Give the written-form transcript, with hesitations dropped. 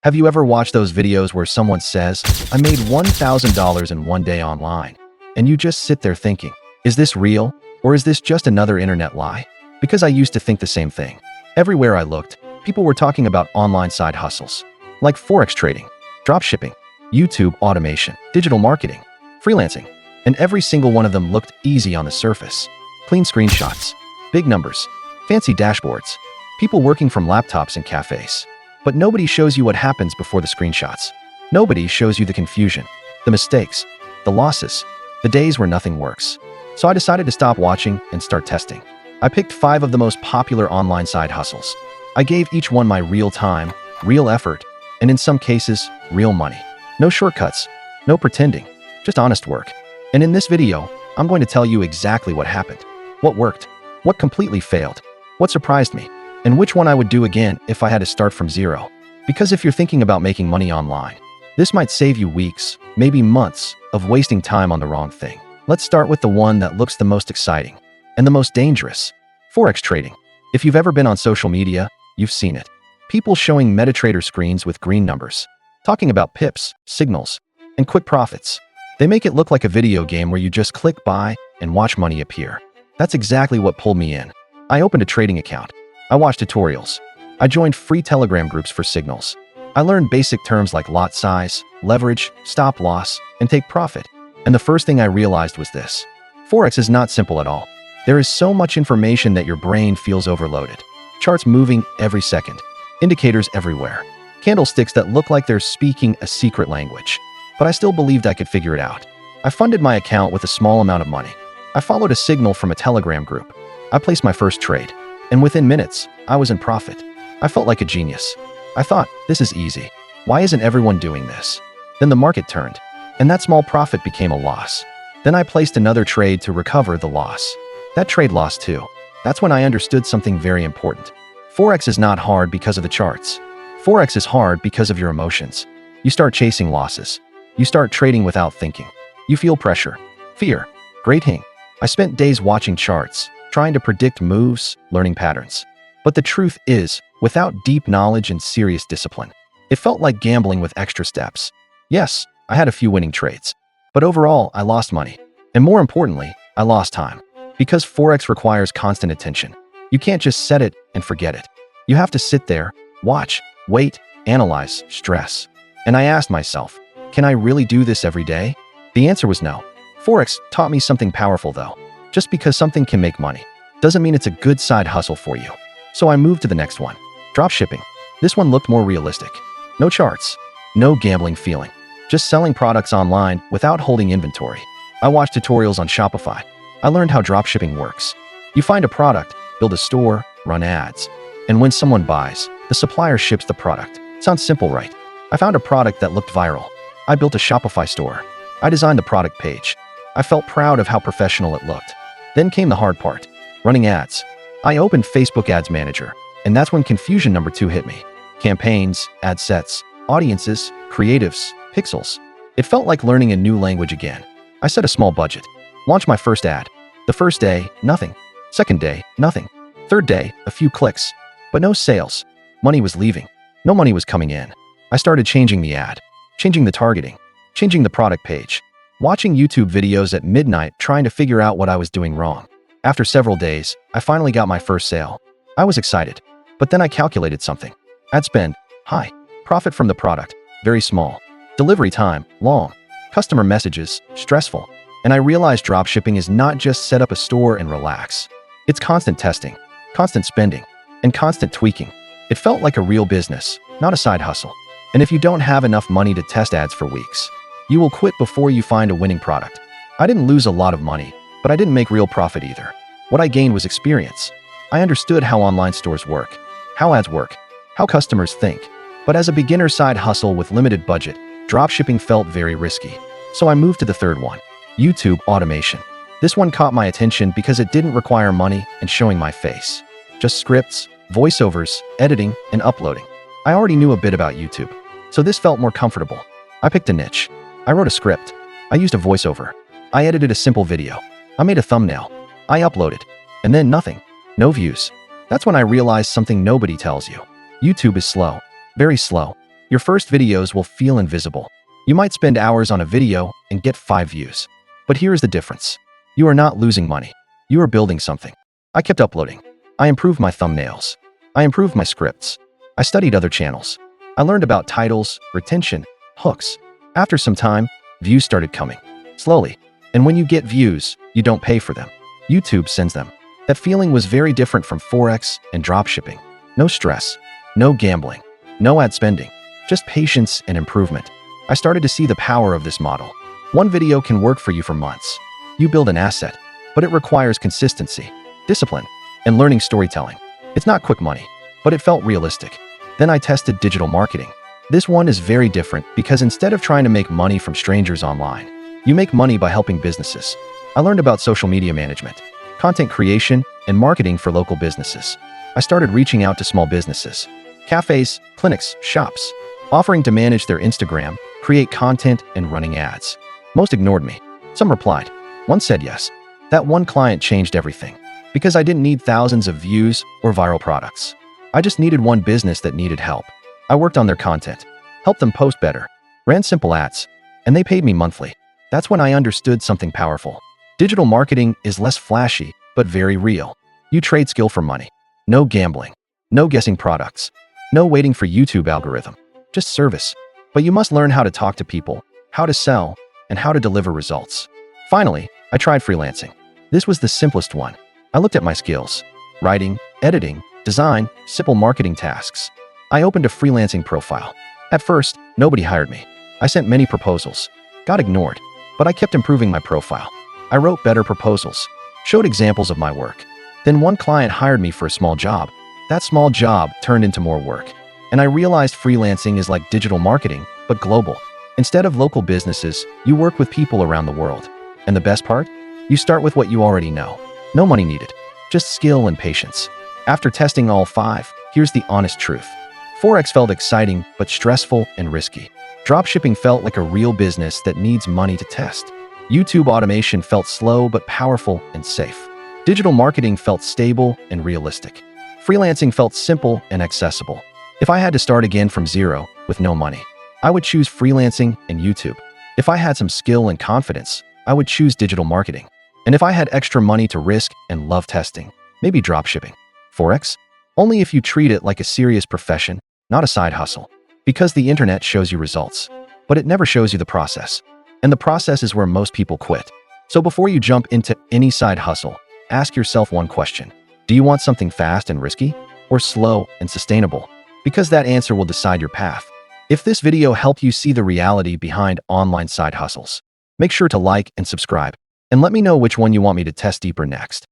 Have you ever watched those videos where someone says, I made $1,000 in one day online? And you just sit there thinking, is this real? Or is this just another internet lie? Because I used to think the same thing. Everywhere I looked, people were talking about online side hustles, like Forex trading, dropshipping, YouTube automation, digital marketing, freelancing, and every single one of them looked easy on the surface. Clean screenshots, big numbers, fancy dashboards, people working from laptops and cafes. But nobody shows you what happens before the screenshots. Nobody shows you the confusion, the mistakes, the losses, the days where nothing works. So I decided to stop watching and start testing. I picked 5 of the most popular online side hustles. I gave each one my real time, real effort, and in some cases, real money. No shortcuts, no pretending, just honest work. And in this video, I'm going to tell you exactly what happened, what worked, what completely failed, what surprised me, and which one I would do again if I had to start from zero. Because if you're thinking about making money online, this might save you weeks, maybe months, of wasting time on the wrong thing. Let's start with the one that looks the most exciting and the most dangerous, Forex trading. If you've ever been on social media, you've seen it. People showing MetaTrader screens with green numbers, talking about pips, signals, and quick profits. They make it look like a video game where you just click buy and watch money appear. That's exactly what pulled me in. I opened a trading account. I watched tutorials. I joined free Telegram groups for signals. I learned basic terms like lot size, leverage, stop loss, and take profit. And the first thing I realized was this. Forex is not simple at all. There is so much information that your brain feels overloaded. Charts moving every second. Indicators everywhere. Candlesticks that look like they're speaking a secret language. But I still believed I could figure it out. I funded my account with a small amount of money. I followed a signal from a Telegram group. I placed my first trade. And within minutes, I was in profit. I felt like a genius. I thought, this is easy. Why isn't everyone doing this? Then the market turned, and that small profit became a loss. Then I placed another trade to recover the loss. That trade lost too. That's when I understood something very important. Forex is not hard because of the charts. Forex is hard because of your emotions. You start chasing losses. You start trading without thinking. You feel pressure, fear, grating. I spent days watching charts, trying to predict moves, learning patterns. But the truth is, without deep knowledge and serious discipline, it felt like gambling with extra steps. Yes, I had a few winning trades, but overall, I lost money. And more importantly, I lost time. Because Forex requires constant attention. You can't just set it and forget it. You have to sit there, watch, wait, analyze, stress. And I asked myself, can I really do this every day? The answer was no. Forex taught me something powerful though. Just because something can make money doesn't mean it's a good side hustle for you. So I moved to the next one, dropshipping. This one looked more realistic. No charts, no gambling feeling, just selling products online without holding inventory. I watched tutorials on Shopify. I learned how dropshipping works. You find a product, build a store, run ads. And when someone buys, the supplier ships the product. Sounds simple, right? I found a product that looked viral. I built a Shopify store. I designed the product page. I felt proud of how professional it looked. Then came the hard part, running ads. I opened Facebook Ads Manager, and that's when confusion number 2 hit me. Campaigns, ad sets, audiences, creatives, pixels. It felt like learning a new language again. I set a small budget. Launched my first ad. The first day, nothing. Second day, nothing. Third day, a few clicks. But no sales. Money was leaving. No money was coming in. I started changing the ad, changing the targeting, changing the product page, watching YouTube videos at midnight trying to figure out what I was doing wrong. After several days, I finally got my first sale. I was excited. But then I calculated something. Ad spend, high. Profit from the product, very small. Delivery time, long. Customer messages, stressful. And I realized dropshipping is not just set up a store and relax. It's constant testing, constant spending, and constant tweaking. It felt like a real business, not a side hustle. And if you don't have enough money to test ads for weeks, you will quit before you find a winning product. I didn't lose a lot of money, but I didn't make real profit either. What I gained was experience. I understood how online stores work, how ads work, how customers think. But as a beginner side hustle with limited budget, dropshipping felt very risky. So I moved to the third one, YouTube automation. This one caught my attention because it didn't require money and showing my face. Just scripts, voiceovers, editing, and uploading. I already knew a bit about YouTube, so this felt more comfortable. I picked a niche. I wrote a script. I used a voiceover. I edited a simple video. I made a thumbnail. I uploaded. And then nothing. No views. That's when I realized something nobody tells you. YouTube is slow. Very slow. Your first videos will feel invisible. You might spend hours on a video and get 5 views. But here's the difference. You are not losing money. You are building something. I kept uploading. I improved my thumbnails. I improved my scripts. I studied other channels. I learned about titles, retention, hooks. After some time, views started coming. Slowly. And when you get views, you don't pay for them. YouTube sends them. That feeling was very different from Forex and dropshipping. No stress. No gambling. No ad spending. Just patience and improvement. I started to see the power of this model. One video can work for you for months. You build an asset, but it requires consistency, discipline, and learning storytelling. It's not quick money, but it felt realistic. Then I tested digital marketing. This one is very different because instead of trying to make money from strangers online, you make money by helping businesses. I learned about social media management, content creation, and marketing for local businesses. I started reaching out to small businesses, cafes, clinics, shops, offering to manage their Instagram, create content, and running ads. Most ignored me. Some replied. One said yes. That one client changed everything because I didn't need thousands of views or viral products. I just needed one business that needed help. I worked on their content, helped them post better, ran simple ads, and they paid me monthly. That's when I understood something powerful. Digital marketing is less flashy, but very real. You trade skill for money. No gambling. No guessing products. No waiting for YouTube algorithm. Just service. But you must learn how to talk to people, how to sell, and how to deliver results. Finally, I tried freelancing. This was the simplest one. I looked at my skills: writing, editing, design, simple marketing tasks. I opened a freelancing profile. At first, nobody hired me. I sent many proposals, got ignored, but I kept improving my profile. I wrote better proposals, showed examples of my work. Then one client hired me for a small job. That small job turned into more work. And I realized freelancing is like digital marketing, but global. Instead of local businesses, you work with people around the world. And the best part? You start with what you already know. No money needed, just skill and patience. After testing all 5, here's the honest truth. Forex felt exciting, but stressful and risky. Dropshipping felt like a real business that needs money to test. YouTube automation felt slow but powerful and safe. Digital marketing felt stable and realistic. Freelancing felt simple and accessible. If I had to start again from zero with no money, I would choose freelancing and YouTube. If I had some skill and confidence, I would choose digital marketing. And if I had extra money to risk and love testing, maybe dropshipping. Forex? Only if you treat it like a serious profession, not a side hustle. Because the internet shows you results, but it never shows you the process. And the process is where most people quit. So before you jump into any side hustle, ask yourself one question. Do you want something fast and risky, or slow and sustainable? Because that answer will decide your path. If this video helped you see the reality behind online side hustles, make sure to like and subscribe, and let me know which one you want me to test deeper next.